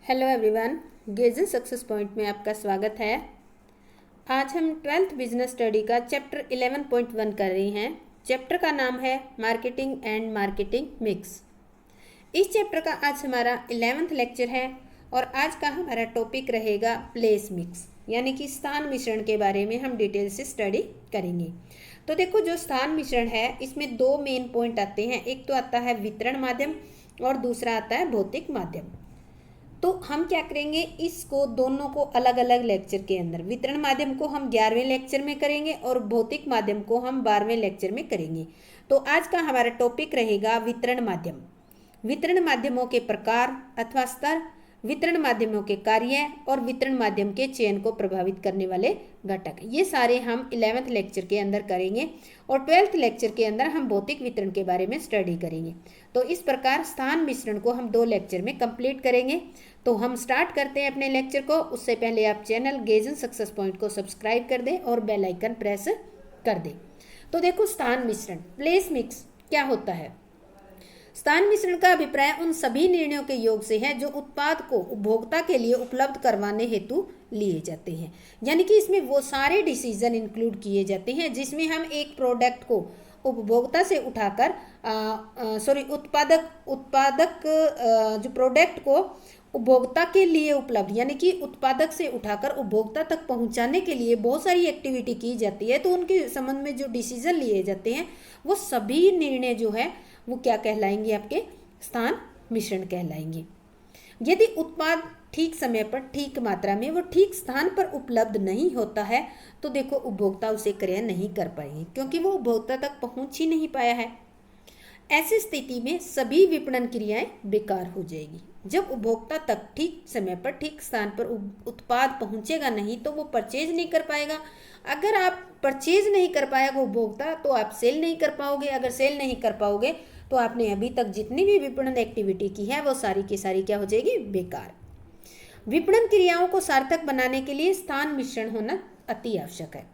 Hello everyone, गेजन success point में आपका स्वागत है। आज हम 12th बिजनेस स्टडी का चैप्टर 11.1 कर रहे हैं। चैप्टर का नाम है मार्केटिंग एंड मार्केटिंग मिक्स। इस चैप्टर का आज हमारा 11th लेक्चर है और आज का हमारा टॉपिक रहेगा प्लेस मिक्स, यानी कि स्थान मिश्रण के बारे में हम डिटेल से स्टडी करेंगे। तो देखो, जो स्थान मिश्रण है इसमें दो मेन पॉइंट आते हैं। एक तो आता है वितरण माध्यम और दूसरा आता है भौतिक माध्यम। तो हम क्या करेंगे, इसको दोनों को अलग अलग लेक्चर के अंदर, वितरण माध्यम को हम 11वें लेक्चर में करेंगे और भौतिक माध्यम को हम 12वें लेक्चर में करेंगे। तो आज का हमारा टॉपिक रहेगा वितरण माध्यम, वितरण माध्यमों के प्रकार अथवा स्तर, वितरण माध्यमों के कार्य और वितरण माध्यम के चयन को प्रभावित करने वाले घटक। ये सारे हम 11th लेक्चर के अंदर करेंगे और 12th लेक्चर के अंदर हम भौतिक वितरण के बारे में स्टडी करेंगे। तो इस प्रकार स्थान मिश्रण को हम 2 लेक्चर में कंप्लीट करेंगे। तो हम स्टार्ट करते हैं अपने लेक्चर को। उससे पहले आप चैनल गेजन सक्सेस पॉइंट को सब्सक्राइब कर दें और बेल आइकन प्रेस कर दें। तो देखो, स्थान मिश्रण प्लेस मिक्स क्या होता है। स्थान मिश्रण का अभिप्राय उन सभी निर्णयों के योग से है जो उत्पाद को उपभोक्ता के लिए उपलब्ध करवाने हेतु लिए जाते हैं। यानी कि इसमें वो सारे डिसीजन इंक्लूड किए जाते हैं जिसमें हम एक प्रोडक्ट को उपभोक्ता से उठाकर उत्पादक जो प्रोडक्ट को उपभोक्ता के लिए उपलब्ध, यानी कि उत्पादक से उठाकर उपभोक्ता तक पहुंचाने के लिए बहुत सारी एक्टिविटी की जाती है। तो उनके संबंध में जो डिसीजन लिए जाते हैं वो सभी निर्णय जो है वो क्या कहलाएंगे, आपके स्थान मिश्रण कहलाएंगे। यदि उत्पाद ठीक समय पर, ठीक मात्रा में, वो ठीक स्थान पर उपलब्ध नहीं होता है तो देखो उपभोक्ता उसे क्रय नहीं कर पाएंगे, क्योंकि वो उपभोक्ता तक पहुंच ही नहीं पाया है। ऐसी स्थिति में सभी विपणन क्रियाएं बेकार हो जाएगी। जब उपभोक्ता तक ठीक समय पर, ठीक स्थान पर उत्पाद पहुंचेगा नहीं तो वो परचेज नहीं कर पाएगा। अगर आप परचेज नहीं कर पाएगा उपभोक्ता तो आप सेल नहीं कर पाओगे। अगर सेल नहीं कर पाओगे तो आपने अभी तक जितनी भी विपणन एक्टिविटी की है वो सारी की सारी क्या हो जाएगी, बेकार। विपणन क्रियाओं को सार्थक बनाने के लिए स्थान मिश्रण होना अति आवश्यक है।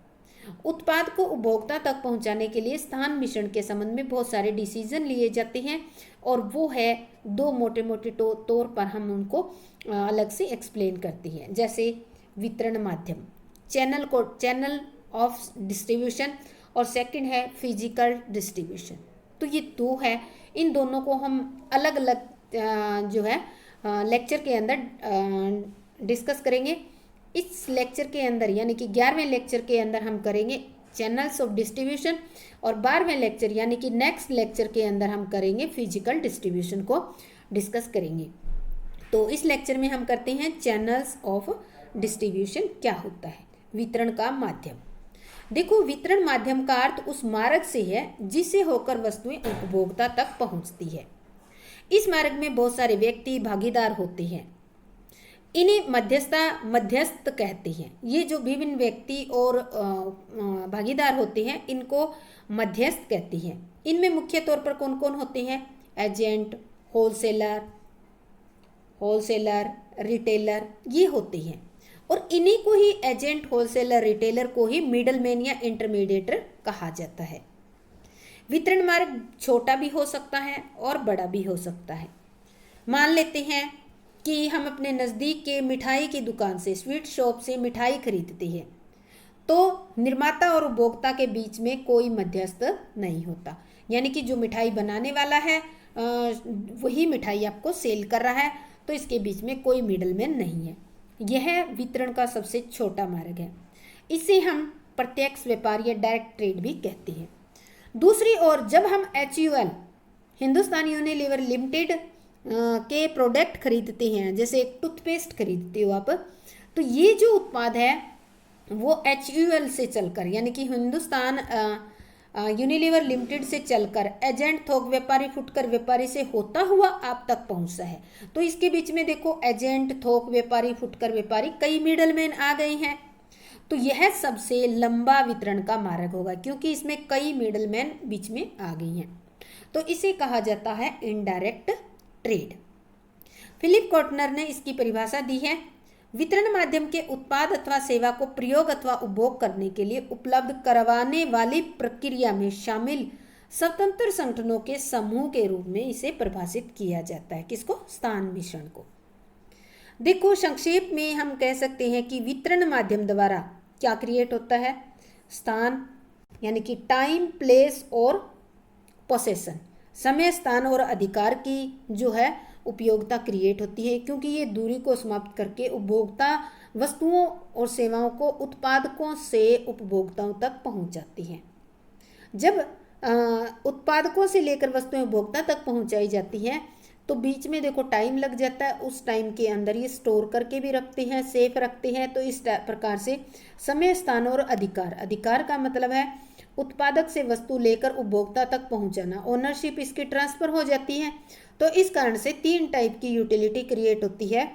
उत्पाद को उपभोक्ता तक पहुंचाने के लिए स्थान मिश्रण के संबंध में बहुत सारे डिसीजन लिए जाते हैं और वो है दो मोटे मोटे तौर पर हम उनको अलग से एक्सप्लेन करते हैं। जैसे वितरण माध्यम, चैनल ऑफ डिस्ट्रीब्यूशन, और सेकंड है फिजिकल डिस्ट्रीब्यूशन। तो ये दो है, इन दोनों को हम अलग अलग जो है लेक्चर के अंदर डिस्कस करेंगे। इस लेक्चर के अंदर, यानी कि 11वें लेक्चर के अंदर हम करेंगे चैनल्स ऑफ डिस्ट्रीब्यूशन और 12वें लेक्चर यानी कि नेक्स्ट लेक्चर के अंदर हम करेंगे फिजिकल डिस्ट्रीब्यूशन को डिस्कस करेंगे। तो इस लेक्चर में हम करते हैं चैनल्स ऑफ डिस्ट्रीब्यूशन क्या होता है, वितरण का माध्यम। देखो, वितरण माध्यम का अर्थ उस मार्ग से है जिससे होकर वस्तुएं उपभोक्ता तक पहुंचती है। इस मार्ग में बहुत सारे व्यक्ति भागीदार होते हैं, इन्हें मध्यस्थ कहते हैं। ये जो विभिन्न व्यक्ति और भागीदार होते हैं इनको मध्यस्थ कहते हैं। इनमें मुख्य तौर पर कौन कौन होते हैं, एजेंट, होलसेलर, रिटेलर, ये होते हैं। और इन्हीं को ही एजेंट, होलसेलर, रिटेलर को ही मिडलमैन या इंटरमीडिएटर कहा जाता है। वितरण मार्ग छोटा भी हो सकता है और बड़ा भी हो सकता है। मान लेते हैं कि हम अपने नज़दीक के मिठाई की दुकान से, स्वीट शॉप से मिठाई खरीदते हैं, तो निर्माता और उपभोक्ता के बीच में कोई मध्यस्थ नहीं होता। यानी कि जो मिठाई बनाने वाला है वही मिठाई आपको सेल कर रहा है, तो इसके बीच में कोई मिडलमैन नहीं है। यह वितरण का सबसे छोटा मार्ग है। इसे हम प्रत्यक्ष व्यापार या डायरेक्ट ट्रेड भी कहते हैं। दूसरी ओर जब हम HUL, हिंदुस्तान यूनिलीवर लिमिटेड के प्रोडक्ट खरीदते हैं, जैसे एक टूथपेस्ट खरीदते हो आप, तो ये जो उत्पाद है वो HUL से चलकर, यानी कि हिंदुस्तान यूनिलीवर लिमिटेड से चलकर एजेंट, थोक व्यापारी, फुटकर व्यापारी से होता हुआ आप तक पहुंचता है। तो इसके बीच में देखो एजेंट, थोक व्यापारी, फुटकर व्यापारी, कई मिडलमैन आ गए हैं। तो यह सबसे लंबा वितरण का मार्ग होगा क्योंकि इसमें कई मिडलमैन बीच में आ गई हैं। तो इसे कहा जाता है इनडायरेक्ट ट्रेड। फिलिप कॉटनर ने इसकी परिभाषा दी है, वितरण माध्यम के उत्पाद अथवा सेवा को प्रयोग अथवा उपभोग करने के लिए उपलब्ध करवाने वाली प्रक्रिया में शामिल स्वतंत्र संगठनों के समूह के रूप में इसे परिभाषित किया जाता है। किसको? स्थान मिश्रण को। देखो संक्षेप में हम कह सकते हैं कि वितरण माध्यम द्वारा क्या क्रिएट होता है, स्थान यानी कि टाइम, प्लेस और पोसेशन, समय, स्थान और अधिकार की जो है उपयोगिता क्रिएट होती है, क्योंकि ये दूरी को समाप्त करके उपभोक्ता वस्तुओं और सेवाओं को उत्पादकों से उपभोक्ताओं तक पहुंच जाती है। जब उत्पादकों से लेकर वस्तुएं उपभोक्ता तक पहुंचाई जाती हैं तो बीच में देखो टाइम लग जाता है, उस टाइम के अंदर ये स्टोर करके भी रखते हैं, सेफ रखते हैं। तो इस प्रकार से समय, स्थान और अधिकार, अधिकार का मतलब है उत्पादक से वस्तु लेकर उपभोक्ता तक पहुंचाना, ओनरशिप इसकी ट्रांसफर हो जाती है। तो इस कारण से 3 टाइप की यूटिलिटी क्रिएट होती है,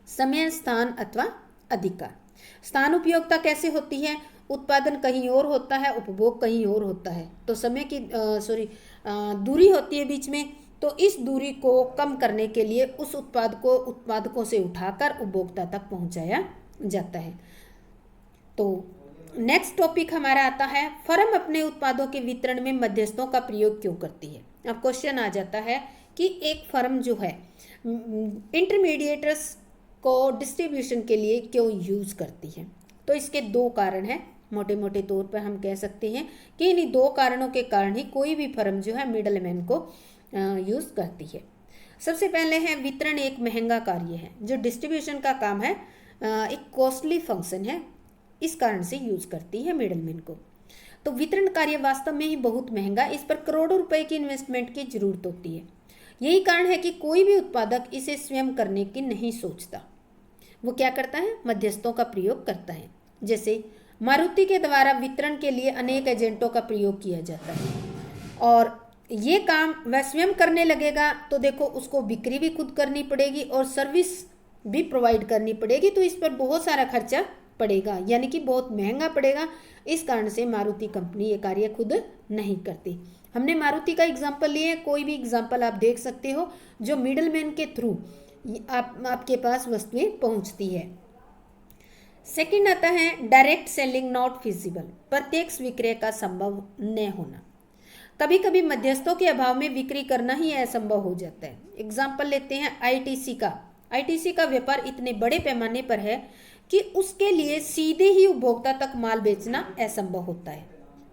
समय, स्थान अथवा अधिकार। स्थान उपयोगिता कैसे होती है, उत्पादन कहीं और होता है, उपभोग कहीं और होता है, तो समय की दूरी होती है बीच में, तो इस दूरी को कम करने के लिए उस उत्पाद को उत्पादकों से उठाकर उपभोक्ता तक पहुंचाया जाता है। तो नेक्स्ट टॉपिक हमारा आता है, फर्म अपने उत्पादों के वितरण में मध्यस्थों का प्रयोग क्यों करती है। अब क्वेश्चन आ जाता है कि एक फर्म जो है इंटरमीडिएटर्स को डिस्ट्रीब्यूशन के लिए क्यों यूज करती है। तो इसके 2 कारण हैं, मोटे मोटे तौर पर हम कह सकते हैं कि इन्हीं 2 कारणों के कारण ही कोई भी फर्म जो है मिडलमैन को यूज करती है। सबसे पहले है वितरण एक महंगा कार्य है, जो डिस्ट्रीब्यूशन का काम है एक कॉस्टली फंक्शन है, इस कारण से यूज करती है मिडलमैन को। तो वितरण कार्य वास्तव में ही बहुत महंगा, इस पर करोड़ों रुपए की इन्वेस्टमेंट की जरूरत होती है। यही कारण है कि कोई भी उत्पादक इसे स्वयं करने की नहीं सोचता, वो क्या करता है, मध्यस्थों का प्रयोग करता है। जैसे मारुति के द्वारा वितरण के लिए अनेक एजेंटों का प्रयोग किया जाता है, और ये काम वह स्वयं करने लगेगा तो देखो उसको बिक्री भी खुद करनी पड़ेगी और सर्विस भी प्रोवाइड करनी पड़ेगी, तो इस पर बहुत सारा खर्चा पड़ेगा, यानी कि बहुत महंगा पड़ेगा। इस कारण से मारुति कंपनी ये कार्य खुद नहीं करती। हमने मारुति का एग्जाम्पल लिए, कोई भी एग्जाम्पल आप देख सकते हो जो मिडलमैन के थ्रू आपके पास वस्तुएं पहुंचती है। सेकंड आता है डायरेक्ट सेलिंग नॉट फिजिबल, प्रत्यक्ष विक्रय का संभव न होना। कभी कभी मध्यस्थों के अभाव में बिक्री करना ही असंभव हो जाता है। एग्जाम्पल लेते हैं आईटीसी का। आईटीसी का व्यापार इतने बड़े पैमाने पर है कि उसके लिए सीधे ही उपभोक्ता तक माल बेचना असंभव होता है,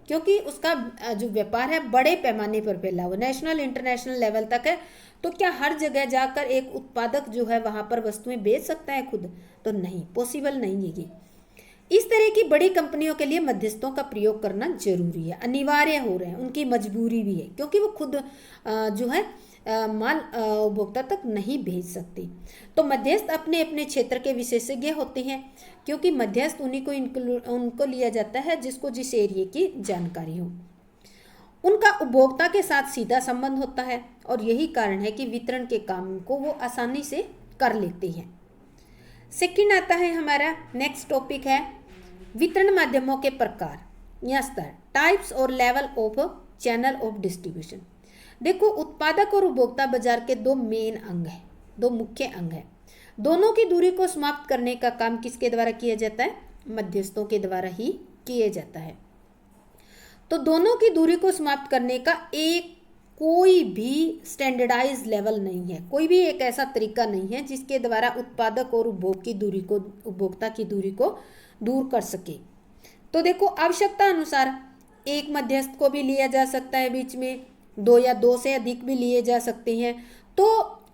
क्योंकि उसका जो व्यापार है बड़े पैमाने पर फैला हुआ, नेशनल इंटरनेशनल लेवल तक है। तो क्या हर जगह जाकर एक उत्पादक जो है वहां पर वस्तुएं बेच सकता है खुद, तो नहीं, पॉसिबल नहीं है ये। इस तरह की बड़ी कंपनियों के लिए मध्यस्थों का प्रयोग करना जरूरी है, अनिवार्य हो रहे हैं, उनकी मजबूरी भी है, क्योंकि वो खुद जो है माल उपभोक्ता तक नहीं भेज सकते। तो मध्यस्थ अपने अपने क्षेत्र के विशेषज्ञ होते हैं, क्योंकि मध्यस्थ उनको लिया जाता है जिसको जिस एरिया की जानकारी हो। उनका उपभोक्ता के साथ सीधा संबंध होता है, और यही कारण है कि वितरण के काम को वो आसानी से कर लेते हैं। सेकंड आता है हमारा नेक्स्ट टॉपिक है वितरण माध्यमों के प्रकार या स्तर, टाइप्स और level of channel of distribution. देखो उत्पादक और उपभोक्ता बाजार के 2 मेन अंग हैं, 2 मुख्य अंग हैं। दोनों की दूरी को समाप्त करने का काम किसके द्वारा किया जाता है, मध्यस्थों के द्वारा ही किया जाता है। तो दोनों की दूरी को समाप्त करने का कोई भी स्टैंडर्डाइज लेवल नहीं है, कोई भी एक ऐसा तरीका नहीं है जिसके द्वारा उत्पादक और उपभोक्ता की दूरी को दूर कर सके। तो देखो आवश्यकता अनुसार एक मध्यस्थ को भी लिया जा सकता है, बीच में 2 या 2 से अधिक भी लिए जा सकते हैं। तो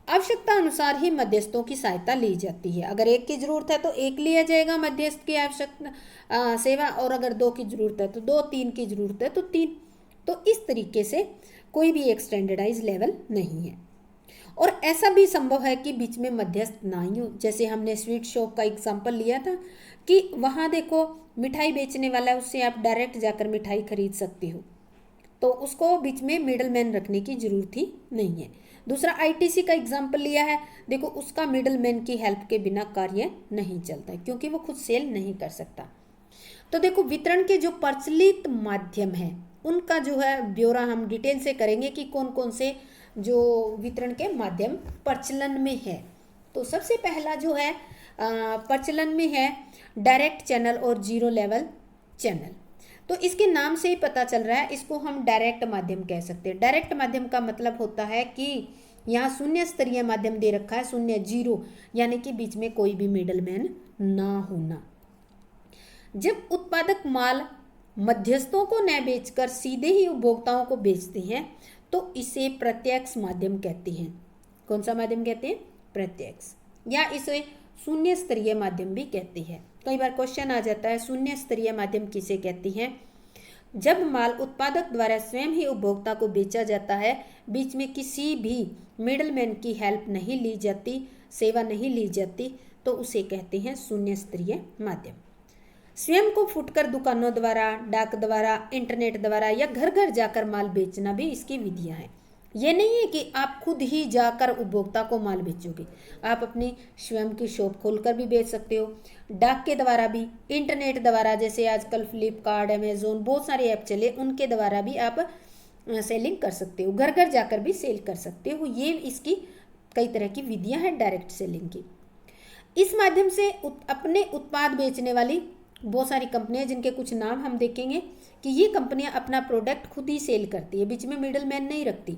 आवश्यकता अनुसार ही मध्यस्थों की सहायता ली जाती है। अगर एक की जरूरत है तो एक लिया जाएगा मध्यस्थ की आवश्यकता सेवा, और अगर 2 की जरूरत है तो 2, 3 की जरूरत है तो 3। तो इस तरीके से कोई भी एक स्टैंडर्डाइज लेवल नहीं है। और ऐसा भी संभव है कि बीच में मध्यस्थ ना ही हो, जैसे हमने स्वीट शॉप का एग्जांपल लिया था कि वहाँ देखो मिठाई बेचने वाला है, उससे आप डायरेक्ट जाकर मिठाई खरीद सकते हो, तो उसको बीच में मिडलमैन रखने की जरूरत ही नहीं है। दूसरा आईटीसी का एग्जांपल लिया है, देखो उसका मिडलमैन की हेल्प के बिना कार्य नहीं चलता, क्योंकि वो खुद सेल नहीं कर सकता। तो देखो वितरण के जो प्रचलित माध्यम है उनका जो है ब्यौरा हम डिटेल से करेंगे कि कौन कौन से जो वितरण के माध्यम प्रचलन में है। तो सबसे पहला जो है प्रचलन में है डायरेक्ट चैनल और 0 लेवल चैनल। तो इसके नाम से ही पता चल रहा है, इसको हम डायरेक्ट माध्यम कह सकते हैं। डायरेक्ट माध्यम का मतलब होता है कि यहाँ शून्य स्तरीय माध्यम दे रखा है, शून्य, जीरो, यानी कि बीच में कोई भी मिडलमैन ना होना। जब उत्पादक माल मध्यस्थों को न बेचकर सीधे ही उपभोक्ताओं को बेचते हैं तो इसे प्रत्यक्ष माध्यम कहते हैं। कौन सा माध्यम कहते हैं? प्रत्यक्ष, या इसे शून्य स्तरीय माध्यम भी कहते हैं। कई बार क्वेश्चन आ जाता है शून्य स्तरीय माध्यम किसे कहते हैं? जब माल उत्पादक द्वारा स्वयं ही उपभोक्ता को बेचा जाता है, बीच में किसी भी मिडलमैन की हेल्प नहीं ली जाती, सेवा नहीं ली जाती, तो उसे कहते हैं शून्य स्तरीय माध्यम। स्वयं को फुटकर दुकानों द्वारा, डाक द्वारा, इंटरनेट द्वारा या घर घर जाकर माल बेचना भी इसकी विधियां हैं। ये नहीं है कि आप खुद ही जाकर उपभोक्ता को माल बेचोगे, आप अपनी स्वयं की शॉप खोलकर भी बेच सकते हो, डाक के द्वारा भी, इंटरनेट द्वारा, जैसे आजकल फ्लिपकार्ट, अमेजोन, बहुत सारे ऐप चले, उनके द्वारा भी आप सेलिंग कर सकते हो, घर घर जाकर भी सेल कर सकते हो। ये इसकी कई तरह की विधियां हैं डायरेक्ट सेलिंग की। इस माध्यम से अपने उत्पाद बेचने वाली बहुत सारी कंपनियां, जिनके कुछ नाम हम देखेंगे कि ये कंपनियां अपना प्रोडक्ट खुद ही सेल करती है, बीच में मिडल मैन नहीं रखती।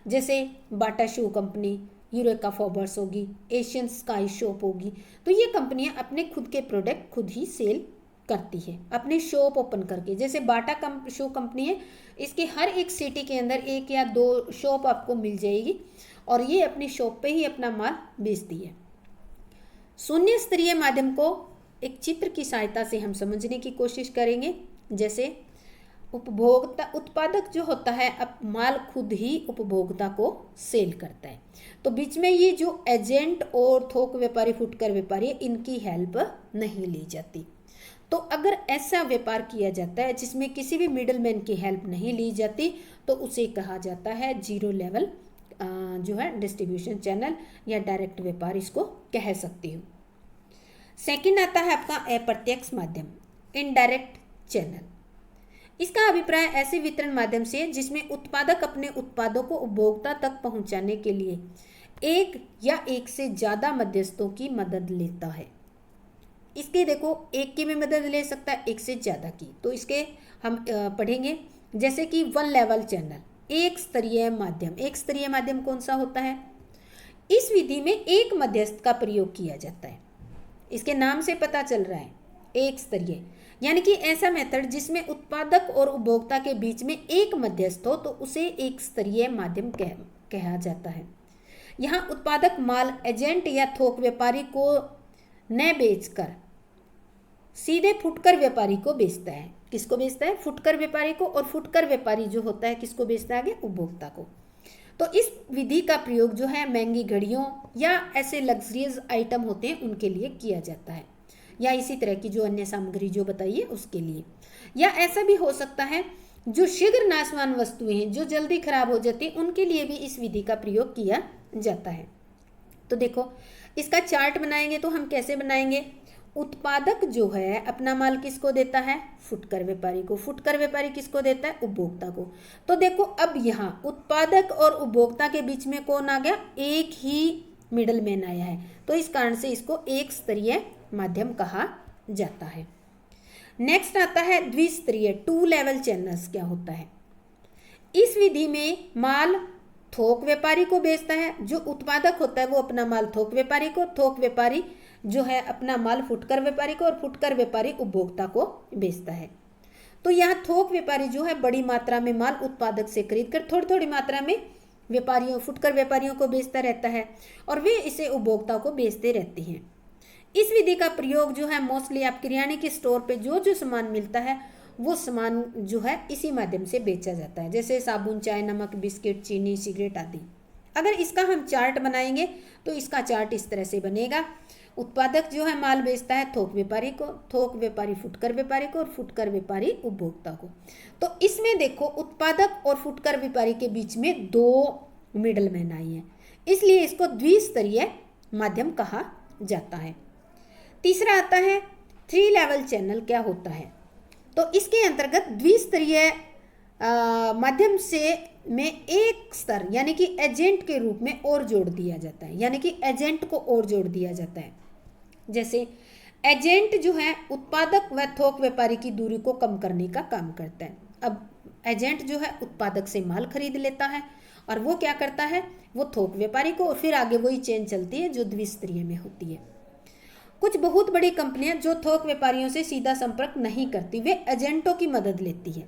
जैसे बाटा शू कंपनी, यूरेका फॉबर्स होगी, एशियन स्काई शॉप होगी, तो ये कंपनियां अपने खुद के प्रोडक्ट खुद ही सेल करती है अपनी शॉप ओपन करके। जैसे बाटा शू कंपनी है, इसके हर एक सिटी के अंदर 1 या 2 शॉप आपको मिल जाएगी और ये अपनी शॉप पे ही अपना माल बेचती है। शून्य स्तरीय माध्यम को एक चित्र की सहायता से हम समझने की कोशिश करेंगे। जैसे उपभोक्ता, उत्पादक जो होता है अब माल खुद ही उपभोक्ता को सेल करता है, तो बीच में ये जो एजेंट और थोक व्यापारी, फुटकर व्यापारी, इनकी हेल्प नहीं ली जाती। तो अगर ऐसा व्यापार किया जाता है जिसमें किसी भी मिडलमैन की हेल्प नहीं ली जाती, तो उसे कहा जाता है जीरो लेवल जो है डिस्ट्रीब्यूशन चैनल या डायरेक्ट व्यापार, इसको कह सकती हूँ। सेकंड आता है आपका अप्रत्यक्ष माध्यम, इनडायरेक्ट चैनल। इसका अभिप्राय ऐसे वितरण माध्यम से जिसमें उत्पादक अपने उत्पादों को उपभोक्ता तक पहुंचाने के लिए एक या एक से ज़्यादा मध्यस्थों की मदद लेता है। इसके देखो, एक की भी मदद ले सकता है, एक से ज़्यादा की, तो इसके हम पढ़ेंगे। जैसे कि 1 लेवल चैनल, एक स्तरीय माध्यम। एक स्तरीय माध्यम कौन सा होता है? इस विधि में एक मध्यस्थ का प्रयोग किया जाता है, इसके नाम से पता चल रहा है, एक स्तरीय, यानी कि ऐसा मेथड जिसमें उत्पादक और उपभोक्ता के बीच में एक मध्यस्थ हो, तो उसे एक स्तरीय माध्यम कहा जाता है। यहाँ उत्पादक माल एजेंट या थोक व्यापारी को न बेचकर सीधे फुटकर व्यापारी को बेचता है। किसको बेचता है? फुटकर व्यापारी को। और फुटकर व्यापारी जो होता है किसको बेचता है? आगे उपभोक्ता को। तो इस विधि का प्रयोग जो है महंगी घड़ियों या ऐसे लग्जरियस आइटम होते हैं उनके लिए किया जाता है, या इसी तरह की जो अन्य सामग्री जो बताइए उसके लिए। या ऐसा भी हो सकता है जो शीघ्र नाशवान वस्तुएं हैं, जो जल्दी खराब हो जाती हैं, उनके लिए भी इस विधि का प्रयोग किया जाता है। तो देखो, इसका चार्ट बनाएंगे तो हम कैसे बनाएंगे? उत्पादक जो है अपना माल किसको देता है? फुटकर व्यापारी को। फुटकर व्यापारी किसको देता है? उपभोक्ता को। तो देखो, अब यहाँ उत्पादक और उपभोक्ता के बीच में कौन आ गया? एक ही मिडलमैन आया है, तो इस कारण से इसको एक स्तरीय माध्यम कहा जाता है। नेक्स्ट आता है द्विस्तरीय, 2 लेवल चैनल्स। क्या होता है? इस विधि में माल थोक व्यापारी को बेचता है, जो उत्पादक होता है वो अपना माल थोक व्यापारी को, थोक व्यापारी जो है अपना माल फुटकर व्यापारी को, और फुटकर व्यापारी उपभोक्ता को बेचता है। तो यहाँ थोक व्यापारी जो है बड़ी मात्रा में माल उत्पादक से खरीद कर थोड़ी थोड़ी मात्रा में व्यापारियों, फुटकर व्यापारियों को बेचता रहता है, और वे इसे उपभोक्ता को बेचते रहते हैं। इस विधि का प्रयोग जो है मोस्टली आप किराने के स्टोर पे जो जो सामान मिलता है वो सामान जो है इसी माध्यम से बेचा जाता है, जैसे साबुन, चाय, नमक, बिस्किट, चीनी, सिगरेट आदि। अगर इसका हम चार्ट बनाएंगे तो इसका चार्ट इस तरह से बनेगा। उत्पादक जो है माल बेचता है थोक व्यापारी को, थोक व्यापारी फुटकर व्यापारी को, और फुटकर व्यापारी उपभोक्ता को। तो इसमें देखो, उत्पादक और फुटकर व्यापारी के बीच में 2 मिडलमैन आई हैं, इसलिए इसको द्विस्तरीय माध्यम कहा जाता है। तीसरा आता है 3 लेवल चैनल। क्या होता है? तो इसके अंतर्गत द्विस्तरीय माध्यम से में एक स्तर यानी कि एजेंट के रूप में और जोड़ दिया जाता है, यानी कि एजेंट को और जोड़ दिया जाता है। जैसे एजेंट जो है उत्पादक व थोक व्यापारी की दूरी को कम करने का काम करता है। अब एजेंट जो है उत्पादक से माल खरीद लेता है और वो क्या करता है, वो थोक व्यापारी को, और फिर आगे वही चेन चलती है जो द्विस्तरीय में होती है। कुछ बहुत बड़ी कंपनियां जो थोक व्यापारियों से सीधा संपर्क नहीं करती, वे एजेंटों की मदद लेती है,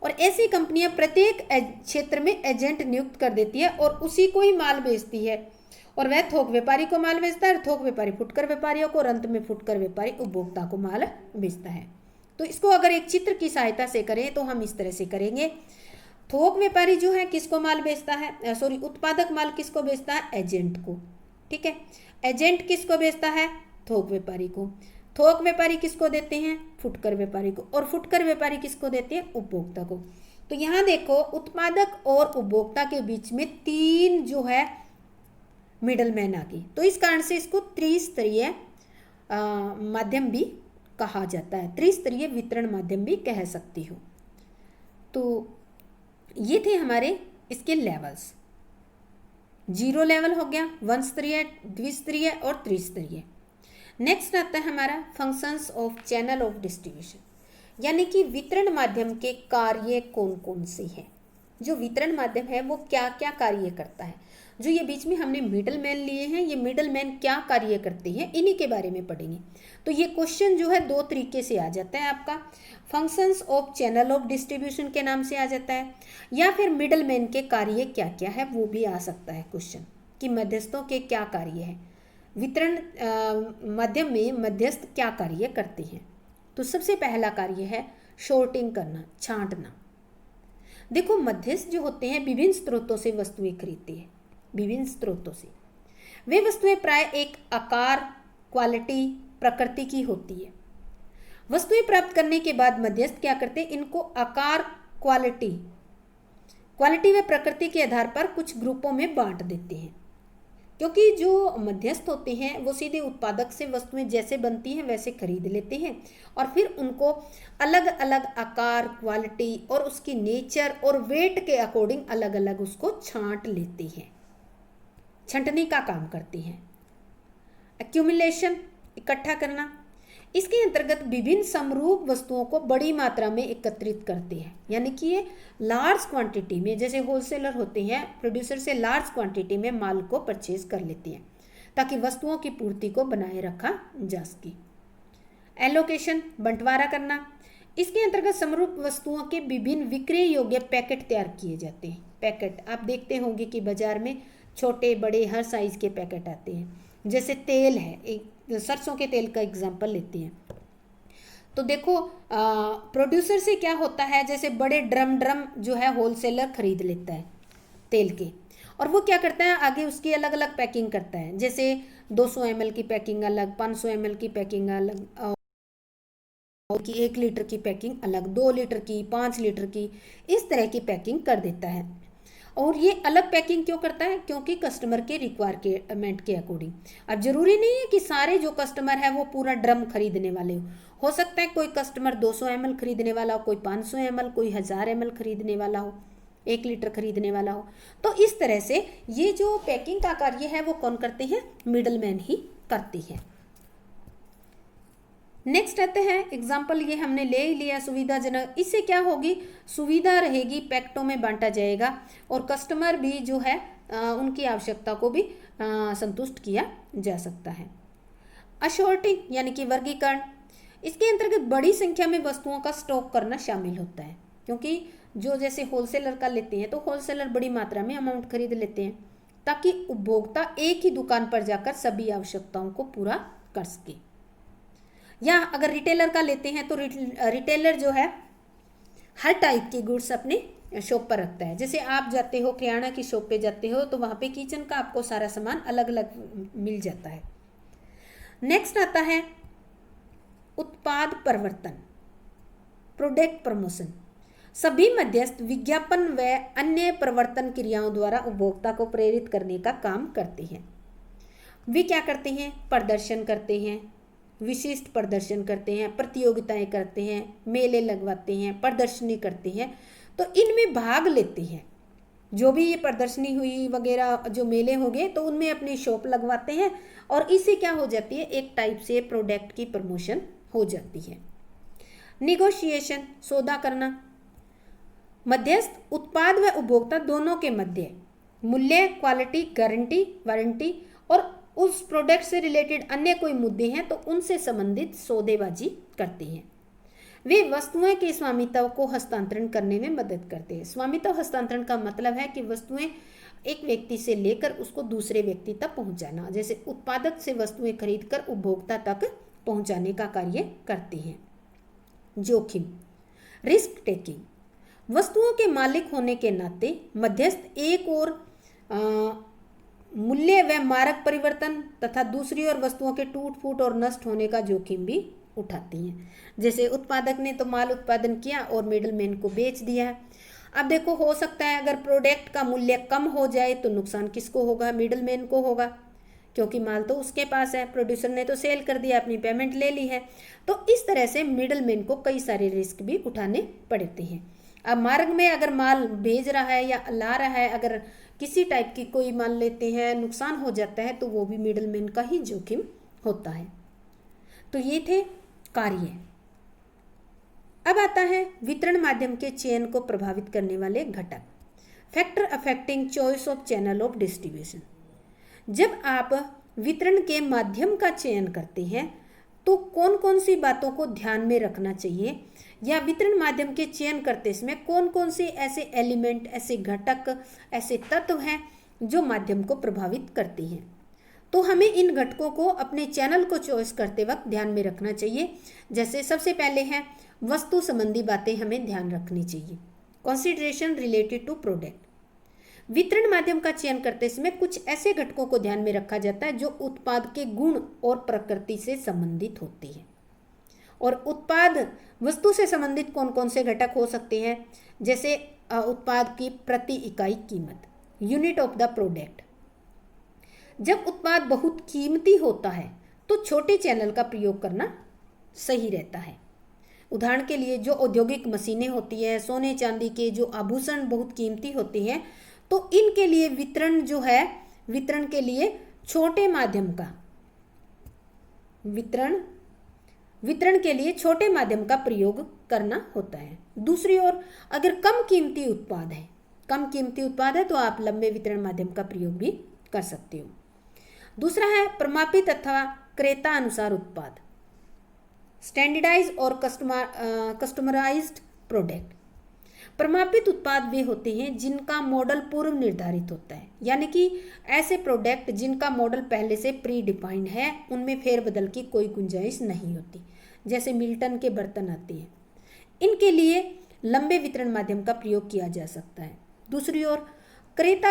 और ऐसी कंपनियां प्रत्येक क्षेत्र में एजेंट नियुक्त कर देती है और उसी को ही माल बेचती है, और वह थोक व्यापारी को माल बेचता है, और थोक व्यापारी फुटकर व्यापारियों को, और अंत में फुटकर व्यापारी उपभोक्ता को माल बेचता है। तो इसको अगर एक चित्र की सहायता से करें तो हम इस तरह से करेंगे। थोक व्यापारी जो है किसको माल बेचता है, उत्पादक माल किसको बेचता है, एजेंट को, ठीक है। एजेंट किसको बेचता है, थोक व्यापारी को। थोक व्यापारी किसको देते हैं, फुटकर व्यापारी को, और फुटकर व्यापारी किसको देते हैं, उपभोक्ता को। तो यहाँ देखो उत्पादक और उपभोक्ता के बीच में 3 जो है मिडलमैन आ गई, तो इस कारण से इसको त्रिस्तरीय माध्यम भी कहा जाता है, त्रिस्तरीय वितरण माध्यम भी कह सकती हो। तो ये थे हमारे इसके लेवल्स। 0 लेवल हो गया, 1 स्तरीय, द्विस्तरीय और त्रिस्तरीय। नेक्स्ट आता है हमारा functions of channel of distribution, यानी कि वितरण माध्यम के कार्य कौन कौन से हैं। जो वितरण माध्यम है वो क्या क्या कार्य करता है। जो ये बीच में हमने मिडल मैन लिए हैं, ये मिडल मैन क्या कार्य करते हैं, इन्हीं के बारे में पढ़ेंगे। तो ये क्वेश्चन जो है 2 तरीके से आ जाता है आपका, functions of channel of distribution के नाम से आ जाता है, या फिर मिडल मैन के कार्य क्या क्या है वो भी आ सकता है क्वेश्चन, कि मध्यस्थों के क्या कार्य है, वितरण माध्यम में मध्यस्थ क्या कार्य करते हैं। तो सबसे पहला कार्य है शॉर्टिंग करना, छांटना। देखो मध्यस्थ जो होते हैं विभिन्न स्रोतों से वस्तुएं खरीदते हैं, विभिन्न स्रोतों से। वे वस्तुएं प्राय एक आकार, क्वालिटी, प्रकृति की होती है। वस्तुएं प्राप्त करने के बाद मध्यस्थ क्या करते हैं, इनको आकार, क्वालिटी व प्रकृति के आधार पर कुछ ग्रुपों में बांट देते हैं, क्योंकि जो मध्यस्थ होते हैं वो सीधे उत्पादक से वस्तुएं जैसे बनती हैं वैसे खरीद लेते हैं, और फिर उनको अलग अलग आकार, क्वालिटी और उसकी नेचर और वेट के अकॉर्डिंग अलग अलग उसको छांट लेते हैं, छंटनी का काम करते हैं। एक्यूमुलेशन, इकट्ठा करना, इसके अंतर्गत विभिन्न समरूप वस्तुओं को बड़ी मात्रा में एकत्रित करते हैं, यानी कि ये लार्ज क्वांटिटी में, जैसे होलसेलर होते हैं, प्रोड्यूसर से लार्ज क्वांटिटी में माल को परचेज कर लेते हैं ताकि वस्तुओं की पूर्ति को बनाए रखा जा सके। एलोकेशन, बंटवारा करना, इसके अंतर्गत समरूप वस्तुओं के विभिन्न विक्रय योग्य पैकेट तैयार किए जाते हैं। पैकेट आप देखते होंगे कि बाजार में छोटे बड़े हर साइज के पैकेट आते हैं। जैसे तेल है, एक सरसों के तेल का एग्जांपल लेते हैं, तो देखो प्रोड्यूसर से क्या होता है, जैसे बड़े ड्रम जो है होलसेलर खरीद लेता है तेल के, और वो क्या करता है आगे उसकी अलग अलग पैकिंग करता है, जैसे 200 ml की पैकिंग अलग, 500 ml की पैकिंग अलग, और की 1 लीटर की पैकिंग अलग, 2 लीटर की, 5 लीटर की, इस तरह की पैकिंग कर देता है। और ये अलग पैकिंग क्यों करता है, क्योंकि कस्टमर के रिक्वायरमेंट के अकॉर्डिंग। अब जरूरी नहीं है कि सारे जो कस्टमर है वो पूरा ड्रम खरीदने वाले हो सकता है कोई कस्टमर 200 ml खरीदने वाला हो, कोई 500 ml, कोई 1000 ml खरीदने वाला हो, 1 लीटर खरीदने वाला हो। तो इस तरह से ये जो पैकिंग का कार्य है वो कौन करते हैं, मिडलमैन ही करते हैं। नेक्स्ट आते हैं एग्जाम्पल, ये हमने ले ही लिया सुविधाजनक। इससे क्या होगी, सुविधा रहेगी, पैकेटों में बांटा जाएगा और कस्टमर भी जो है उनकी आवश्यकता को भी संतुष्ट किया जा सकता है। अशॉर्टिंग यानी कि वर्गीकरण, इसके अंतर्गत बड़ी संख्या में वस्तुओं का स्टॉक करना शामिल होता है, क्योंकि जो जैसे होलसेलर का लेते हैं तो होलसेलर बड़ी मात्रा में अमाउंट खरीद लेते हैं ताकि उपभोक्ता एक ही दुकान पर जाकर सभी आवश्यकताओं को पूरा कर सके। या अगर रिटेलर का लेते हैं तो रिटेलर जो है हर टाइप के गुड्स अपने शॉप पर रखता है। जैसे आप जाते हो किराना की शॉप पे जाते हो तो वहाँ पे किचन का आपको सारा सामान अलग अलग मिल जाता है। नेक्स्ट आता है उत्पाद परिवर्तन, प्रोडक्ट प्रमोशन। सभी मध्यस्थ विज्ञापन व अन्य प्रवर्तन क्रियाओं द्वारा उपभोक्ता को प्रेरित करने का काम करते हैं। वे क्या करते हैं, प्रदर्शन करते हैं, विशिष्ट प्रदर्शन करते हैं, प्रतियोगिताएं करते हैं, मेले लगवाते हैं, प्रदर्शनी करते हैं, तो इनमें भाग लेते हैं। जो भी ये प्रदर्शनी हुई वगैरह जो मेले हो गए तो उनमें अपनी शॉप लगवाते हैं और इससे क्या हो जाती है, एक टाइप से प्रोडक्ट की प्रमोशन हो जाती है। निगोशिएशन, सौदा करना, मध्यस्थ उत्पाद व उपभोक्ता दोनों के मध्य मूल्य, क्वालिटी, गारंटी, वारंटी और उस प्रोडक्ट से रिलेटेड अन्य कोई मुद्दे हैं तो उनसे संबंधित सौदेबाजी करते हैं। वे वस्तुएं के स्वामित्व को हस्तांतरण करने में मदद करते हैं। स्वामित्व हस्तांतरण का मतलब है कि वस्तुएं एक व्यक्ति से लेकर उसको दूसरे व्यक्ति तक पहुंचाना, जैसे उत्पादक से वस्तुएं खरीदकर उपभोक्ता तक पहुंचाने का कार्य करते हैं। जोखिम, रिस्क टेकिंग। वस्तुओं के मालिक होने के नाते मध्यस्थ एक और मूल्य व मारक परिवर्तन तथा दूसरी ओर वस्तुओं के टूट फूट और नष्ट होने का जोखिम भी उठाती हैं। जैसे उत्पादक ने तो माल उत्पादन किया और मिडलमैन को बेच दिया है। अब देखो, हो सकता है अगर प्रोडक्ट का मूल्य कम हो जाए तो नुकसान किसको होगा? मिडलमैन को होगा, क्योंकि माल तो उसके पास है, प्रोड्यूसर ने तो सेल कर दिया, अपनी पेमेंट ले ली है। तो इस तरह से मिडलमैन को कई सारे रिस्क भी उठाने पड़ते हैं। अब मार्ग में अगर माल भेज रहा है या ला रहा है, अगर किसी टाइप की कोई मान लेते हैं नुकसान हो जाता है तो वो भी मिडलमैन का ही जोखिम होता है। तो ये थे कार्य। अब आता है वितरण माध्यम के चयन को प्रभावित करने वाले घटक, factor affecting choice of channel of distribution. जब आप वितरण के माध्यम का चयन करते हैं तो कौन कौन सी बातों को ध्यान में रखना चाहिए, या वितरण माध्यम के चयन करते समय कौन कौन से ऐसे एलिमेंट, ऐसे घटक, ऐसे तत्व हैं जो माध्यम को प्रभावित करते हैं। तो हमें इन घटकों को अपने चैनल को चॉइस करते वक्त ध्यान में रखना चाहिए। जैसे सबसे पहले है वस्तु संबंधी बातें हमें ध्यान रखनी चाहिए, कंसीडरेशन रिलेटेड टू प्रोडक्ट। वितरण माध्यम का चयन करते समय कुछ ऐसे घटकों को ध्यान में रखा जाता है जो उत्पाद के गुण और प्रकृति से संबंधित होते हैं। और उत्पाद वस्तु से संबंधित कौन कौन से घटक हो सकते हैं, जैसे उत्पाद की प्रति इकाई कीमत, यूनिट ऑफ द प्रोडक्ट। जब उत्पाद बहुत कीमती होता है तो छोटे चैनल का प्रयोग करना सही रहता है। उदाहरण के लिए जो औद्योगिक मशीनें होती है, सोने चांदी के जो आभूषण बहुत कीमती होते हैं, तो इनके लिए वितरण जो है, वितरण के लिए छोटे माध्यम का वितरण के लिए छोटे माध्यम का प्रयोग करना होता है। दूसरी ओर अगर कम कीमती उत्पाद है तो आप लंबे वितरण माध्यम का प्रयोग भी कर सकते हो। दूसरा है प्रमापित अथवा क्रेता अनुसार उत्पाद, स्टैंडर्डाइज और कस्टमराइज्ड प्रोडक्ट। प्रमापित उत्पाद वे होते हैं जिनका मॉडल पूर्व निर्धारित होता है, यानी कि ऐसे प्रोडक्ट जिनका मॉडल पहले से प्री डिफाइंड है, उनमें फेरबदल की कोई गुंजाइश नहीं होती। जैसे मिल्टन के बर्तन आते हैं, इनके लिए लंबे वितरण माध्यम का प्रयोग किया जा सकता है। दूसरी ओर क्रेता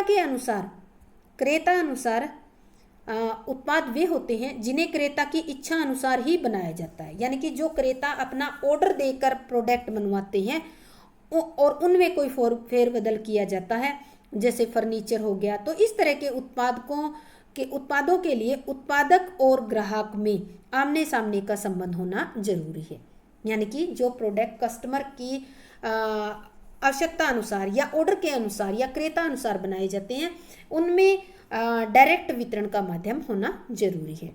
अनुसार उत्पाद वे होते हैं जिन्हें क्रेता की इच्छा अनुसार ही बनाया जाता है, यानी कि जो क्रेता अपना ऑर्डर देकर प्रोडक्ट बनवाते हैं और उनमें कोई फेरबदल किया जाता है, जैसे फर्नीचर हो गया। तो इस तरह के उत्पादों के लिए उत्पादक और ग्राहक में आमने सामने का संबंध होना जरूरी है, यानी कि जो प्रोडक्ट कस्टमर की आवश्यकता अनुसार या ऑर्डर के अनुसार या क्रेता अनुसार बनाए जाते हैं, उनमें डायरेक्ट वितरण का माध्यम होना जरूरी है।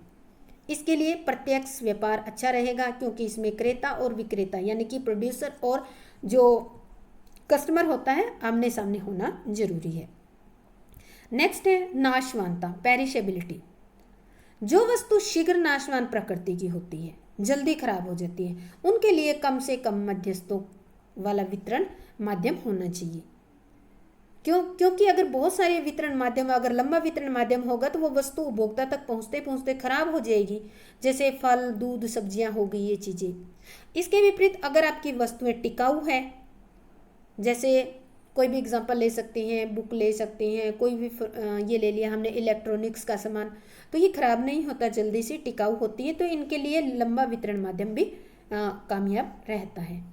इसके लिए प्रत्यक्ष व्यापार अच्छा रहेगा, क्योंकि इसमें क्रेता और विक्रेता यानी कि प्रोड्यूसर और जो कस्टमर होता है आमने सामने होना जरूरी है। नेक्स्ट है नाशवानता, पेरिशेबिलिटी। जो वस्तु शीघ्र नाशवान प्रकृति की होती है, जल्दी खराब हो जाती है, उनके लिए कम से कम मध्यस्थों वाला वितरण माध्यम होना चाहिए। क्योंकि अगर बहुत सारे वितरण माध्यम, अगर लंबा वितरण माध्यम होगा तो वो वस्तु उपभोक्ता तक पहुंचते पहुंचते खराब हो जाएगी, जैसे फल, दूध, सब्जियां हो गई, ये चीज़ें। इसके विपरीत अगर आपकी वस्तुएं टिकाऊ है, जैसे कोई भी एग्जांपल ले सकते हैं, बुक ले सकते हैं, कोई भी ये ले लिया हमने इलेक्ट्रॉनिक्स का सामान, तो ये खराब नहीं होता, जल्दी से टिकाऊ होती है, तो इनके लिए लंबा वितरण माध्यम भी कामयाब रहता है।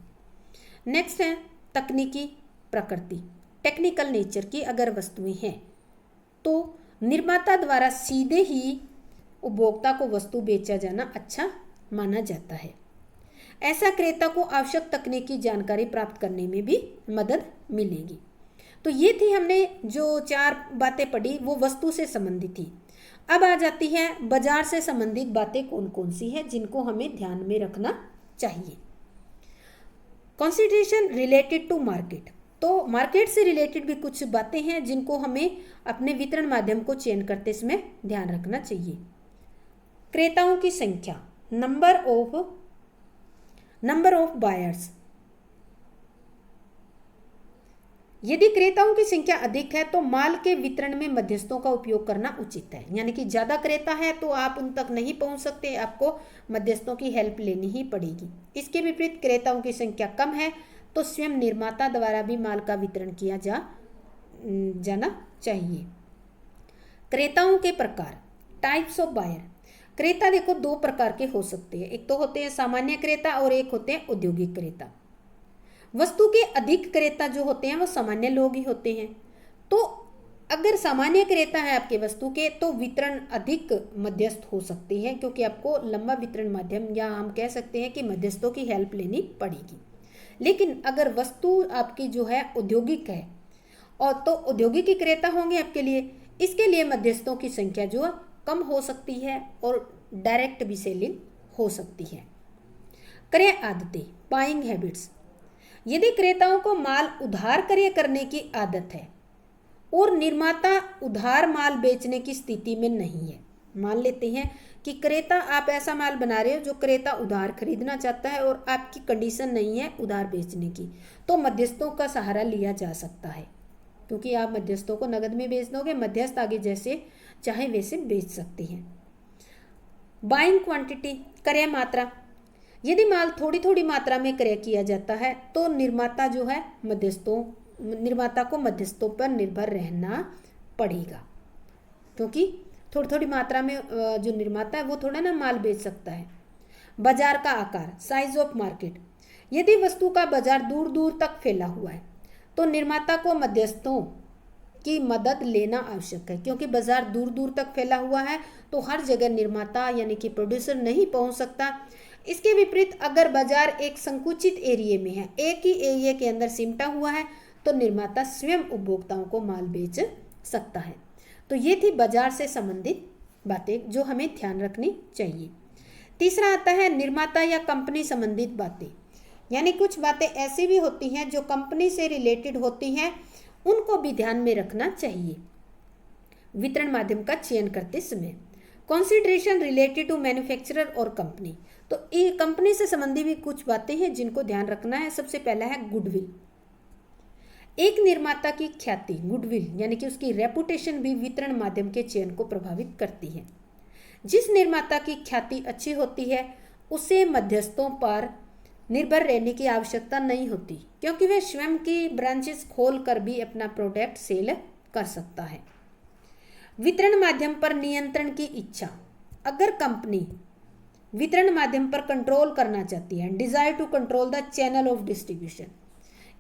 नेक्स्ट है तकनीकी प्रकृति, टेक्निकल नेचर की अगर वस्तुएं हैं तो निर्माता द्वारा सीधे ही उपभोक्ता को वस्तु बेचा जाना अच्छा माना जाता है। ऐसा क्रेता को आवश्यक तकनीकी जानकारी प्राप्त करने में भी मदद मिलेगी। तो ये थी हमने जो 4 बातें पढ़ी, वो वस्तु से संबंधित थी। अब आ जाती है बाजार से संबंधित बातें कौन कौन सी है जिनको हमें ध्यान में रखना चाहिए। कंसीडरेशन रिलेटेड टू मार्केट, तो मार्केट से रिलेटेड भी कुछ बातें हैं जिनको हमें अपने वितरण माध्यम को चयन करते समय ध्यान रखना चाहिए। क्रेताओं की संख्या, नंबर ऑफ बायर्स। यदि क्रेताओं की संख्या अधिक है तो माल के वितरण में मध्यस्थों का उपयोग करना उचित है। यानी कि ज़्यादा क्रेता है तो आप उन तक नहीं पहुंच सकते, आपको मध्यस्थों की हेल्प लेनी ही पड़ेगी। इसके विपरीत क्रेताओं की संख्या कम है तो स्वयं निर्माता द्वारा भी माल का वितरण किया जाना चाहिए। क्रेताओं के प्रकार, टाइप्स ऑफ बायर। क्रेता देखो दो प्रकार के हो सकते हैं, एक तो होते हैं सामान्य क्रेता और एक होते हैं औद्योगिक क्रेता। वस्तु के अधिक क्रेता जो होते हैं वो सामान्य लोग ही होते हैं। तो अगर सामान्य क्रेता है आपके वस्तु के तो वितरण अधिक मध्यस्थ हो सकते हैं, क्योंकि आपको लंबा वितरण माध्यम या हम कह सकते हैं कि मध्यस्थों की हेल्प लेनी पड़ेगी। लेकिन अगर वस्तु आपकी जो है औद्योगिक है और तो औद्योगिक क्रेता होंगे आपके लिए, इसके लिए मध्यस्थों की संख्या जो है कम हो सकती है और डायरेक्ट भी सेलिंग हो सकती है। क्रय आदतें, बाइंग हैबिट्स। यदि क्रेताओं को माल उधार क्रय करने की आदत है और निर्माता उधार माल बेचने की स्थिति में नहीं है, मान लेते हैं कि क्रेता आप ऐसा माल बना रहे हो जो क्रेता उधार खरीदना चाहता है और आपकी कंडीशन नहीं है उधार बेचने की, तो मध्यस्थों का सहारा लिया जा सकता है, क्योंकि आप मध्यस्थों को नगद में बेच दोगे, मध्यस्थ आगे जैसे चाहे वैसे बेच सकते हैं। बाइंग क्वांटिटी, क्रय मात्रा। यदि माल थोड़ी थोड़ी मात्रा में क्रय किया जाता है तो निर्माता को मध्यस्थों पर निर्भर रहना पड़ेगा, क्योंकि थोड़ी थोड़ी मात्रा में जो निर्माता है वो थोड़ा ना माल बेच सकता है। बाजार का आकार, साइज ऑफ मार्केट। यदि वस्तु का बाजार दूर दूर तक फैला हुआ है तो निर्माता को मध्यस्थों की मदद लेना आवश्यक है, क्योंकि बाजार दूर दूर तक फैला हुआ है तो हर जगह निर्माता यानी कि प्रोड्यूसर नहीं पहुंच सकता। इसके विपरीत अगर बाजार एक संकुचित एरिया में है, एक ही एरिया के अंदर सिमटा हुआ है, तो निर्माता स्वयं उपभोक्ताओं को माल बेच सकता है। तो ये थी बाजार से संबंधित बातें जो हमें ध्यान रखनी चाहिए। तीसरा आता है निर्माता या कंपनी संबंधित बातें, यानी कुछ बातें ऐसी भी होती हैं जो कंपनी से रिलेटेड होती हैं, उनको भी ध्यान में रखना चाहिए वितरण माध्यम का चयन करते समय। कंसीडरेशन रिलेटेड टू मैन्युफैक्चरर और कंपनी। तो ये कंपनी से संबंधी भी कुछ बातें हैं जिनको ध्यान रखना है। सबसे पहला है गुडविल। एक निर्माता की ख्याति, गुडविल यानी कि उसकी रेपुटेशन भी वितरण माध्यम के चयन को प्रभावित करती है। जिस निर्माता की ख्याति अच्छी होती है उसे मध्यस्थों पर निर्भर रहने की आवश्यकता नहीं होती, क्योंकि वह स्वयं की ब्रांचेस खोल कर भी अपना प्रोडक्ट सेल कर सकता है। वितरण माध्यम पर नियंत्रण की इच्छा। अगर कंपनी वितरण माध्यम पर कंट्रोल करना चाहती है, desire to control the channel of distribution,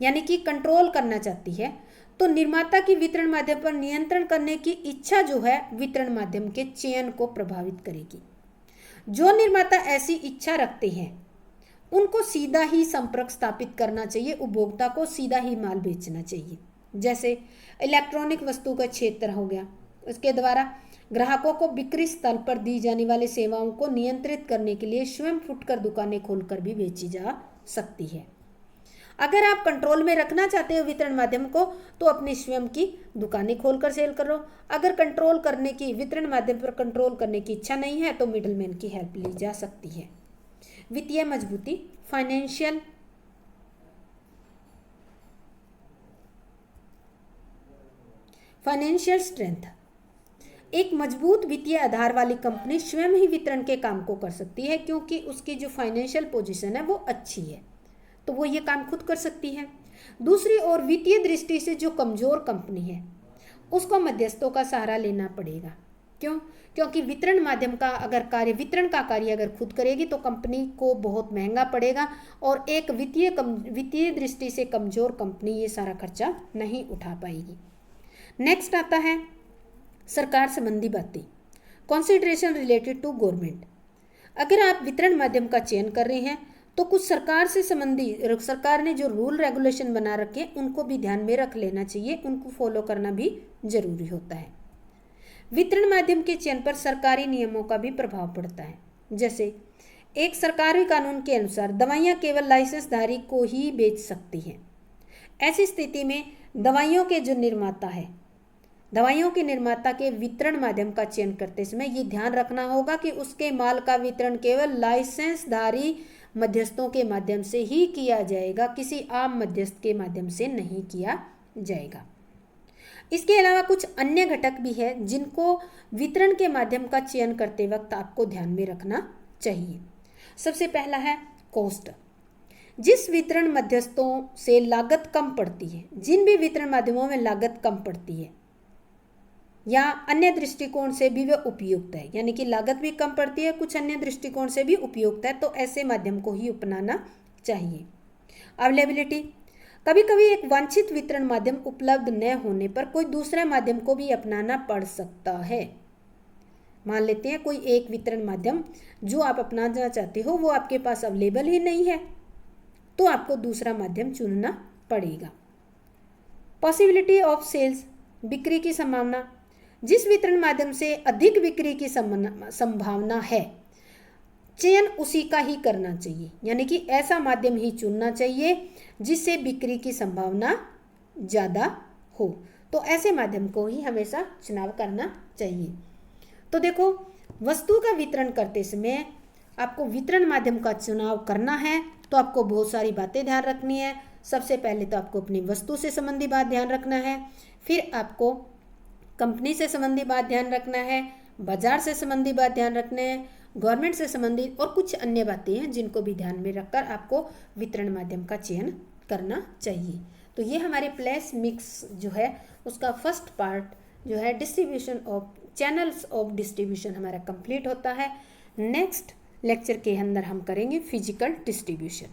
यानी कि कंट्रोल करना चाहती है, तो निर्माता की वितरण माध्यम पर नियंत्रण करने की इच्छा जो है वितरण माध्यम के चयन को प्रभावित करेगी। जो निर्माता ऐसी इच्छा रखते हैं उनको सीधा ही संपर्क स्थापित करना चाहिए, उपभोक्ता को सीधा ही माल बेचना चाहिए। जैसे इलेक्ट्रॉनिक वस्तु का क्षेत्र हो गया, उसके द्वारा ग्राहकों को बिक्री स्थल पर दी जाने वाली सेवाओं को नियंत्रित करने के लिए स्वयं फुटकर दुकानें खोलकर भी बेची जा सकती है। अगर आप कंट्रोल में रखना चाहते हो वितरण माध्यम को तो अपनी स्वयं की दुकानें खोलकर सेल करो। अगर कंट्रोल करने की वितरण माध्यम पर कंट्रोल करने की इच्छा नहीं है तो मिडलमैन की हेल्प ली जा सकती है। वित्तीय मजबूती, फाइनेंशियल स्ट्रेंथ। एक मजबूत वित्तीय आधार वाली कंपनी स्वयं ही वितरण के काम को कर सकती है, क्योंकि उसकी जो फाइनेंशियल पोजीशन है वो अच्छी है, तो वो ये काम खुद कर सकती है। दूसरी ओर वित्तीय दृष्टि से जो कमजोर कंपनी है उसको मध्यस्थों का सहारा लेना पड़ेगा। क्यों? क्योंकि वितरण माध्यम का वितरण का कार्य अगर खुद करेगी तो कंपनी को बहुत महंगा पड़ेगा और एक वित्तीय दृष्टि से कमजोर कंपनी ये सारा खर्चा नहीं उठा पाएगी। नेक्स्ट आता है सरकार संबंधी बातें, कंसिडरेशन रिलेटेड टू गवर्नमेंट। अगर आप वितरण माध्यम का चयन कर रहे हैं तो कुछ सरकार ने जो रूल रेगुलेशन बना रखे हैं उनको भी ध्यान में रख लेना चाहिए, उनको फॉलो करना भी जरूरी होता है। वितरण माध्यम के चयन पर सरकारी नियमों का भी प्रभाव पड़ता है। जैसे एक सरकारी कानून के अनुसार दवाइयाँ केवल लाइसेंसधारी को ही बेच सकती हैं। ऐसी स्थिति में दवाइयों के जो निर्माता है, दवाइयों के निर्माता के वितरण माध्यम का चयन करते समय ये ध्यान रखना होगा कि उसके माल का वितरण केवल लाइसेंसधारी मध्यस्थों के माध्यम से ही किया जाएगा, किसी आम मध्यस्थ के माध्यम से नहीं किया जाएगा। इसके अलावा कुछ अन्य घटक भी है जिनको वितरण के माध्यम का चयन करते वक्त आपको ध्यान में रखना चाहिए। सबसे पहला है कॉस्ट। जिस वितरण मध्यस्थों से लागत कम पड़ती है, जिन भी वितरण माध्यमों में लागत कम पड़ती है या अन्य दृष्टिकोण से भी वह उपयुक्त है, यानी कि लागत भी कम पड़ती है, कुछ अन्य दृष्टिकोण से भी उपयुक्त है, तो ऐसे माध्यम को ही अपनाना चाहिए। अवेलेबिलिटी, कभी कभी एक वांछित वितरण माध्यम उपलब्ध न होने पर कोई दूसरे माध्यम को भी अपनाना पड़ सकता है। मान लेते हैं कोई एक वितरण माध्यम जो आप अपनाना चाहते हो वो आपके पास अवेलेबल ही नहीं है, तो आपको दूसरा माध्यम चुनना पड़ेगा। पॉसिबिलिटी ऑफ सेल्स, बिक्री की संभावना। जिस वितरण माध्यम से अधिक बिक्री की संभावना है, चयन उसी का ही करना चाहिए, यानी कि ऐसा माध्यम ही चुनना चाहिए जिससे बिक्री की संभावना ज़्यादा हो। तो ऐसे माध्यम को ही हमेशा चुनाव करना चाहिए। तो देखो, वस्तु का वितरण करते समय आपको वितरण माध्यम का चुनाव करना है तो आपको बहुत सारी बातें ध्यान रखनी है। सबसे पहले तो आपको अपनी वस्तु से संबंधी बात ध्यान रखना है, फिर आपको कंपनी से संबंधी बात ध्यान रखना है, बाजार से संबंधी बात ध्यान रखना है, गवर्नमेंट से संबंधित और कुछ अन्य बातें हैं जिनको भी ध्यान में रखकर आपको वितरण माध्यम का चयन करना चाहिए। तो ये हमारे प्लेस मिक्स जो है उसका फर्स्ट पार्ट जो है distribution of channels of distribution हमारा कंप्लीट होता है। नेक्स्ट लेक्चर के अंदर हम करेंगे फिजिकल डिस्ट्रीब्यूशन।